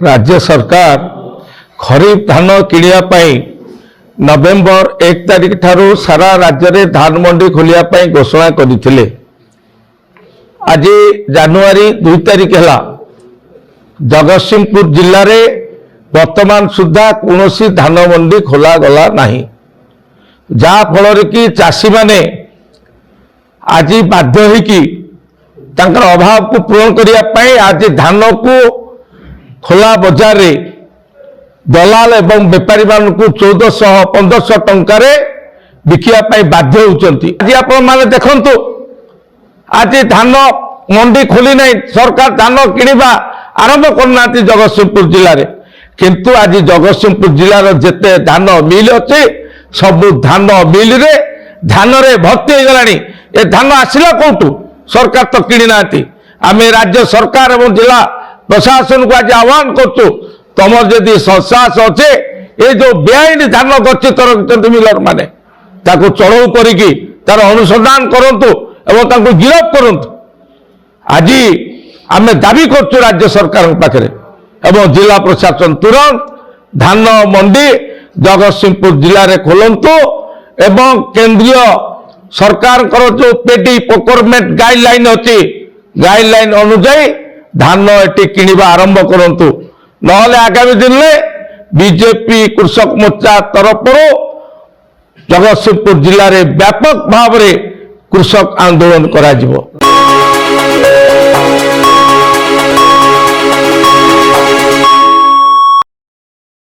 राज्य सरकार खरीफ धान किणवा नवेम्बर 1 तारिख ठारू सारा राज्य में धान मंडी खोलिया घोषणा करते। आज जानुआरी 2 तारिख है। जगतसिंहपुर जिले में वर्तमान सुधा कौन धान मंडी खोला गला नहीं, जहा फल कि चाषी माने आज बाध्य होकर अभाव को पूरण करने आज धान को खोला बजार रे दलाल एवं बेपारी मान को 1400-1500 टंकार बिकिया बाध्य होती। आज आपण माने देखंतु आज धान मंडी खोली नहीं, सरकार धान किणवा आरंभ करना जगतसिंहपुर जिले में, किंतु आज जगतसिंहपुर जिलार जेते धान मिल अच्छे सबु धान मिल रे धान रे भर्ती हो गलानी। ए धान आसिला कोठू? सरकार तो किणी ना। आमे राज्य सरकार एवं जिला प्रशासन को आज आह्वान करूँ, तुम जदि संसाहस अच्छे ये जो बेआईन धान गच्छित रखते मिलर माने ताको चढ़ऊ करिकी तार अनुसंधान करंतु एवं ताको गिरफ करंतु। आज आमे दाबी करछु राज्य सरकार पाखरे एवं जिला प्रशासन तुरंत धान मंडी जगतसिंहपुर जिले में खोलंतु एवं केंद्रीय सरकार जो पेडी प्रोक्योरमेंट गाइडलाइन अच्छी गाइडलाइन अनुसार धान एटी किणवा आरंभ करंतु। नहले आगामी दिन में बीजेपी कृषक मोर्चा तरफ जगतसिंहपुर जिले में व्यापक भाव में कृषक आंदोलन करा जिवो।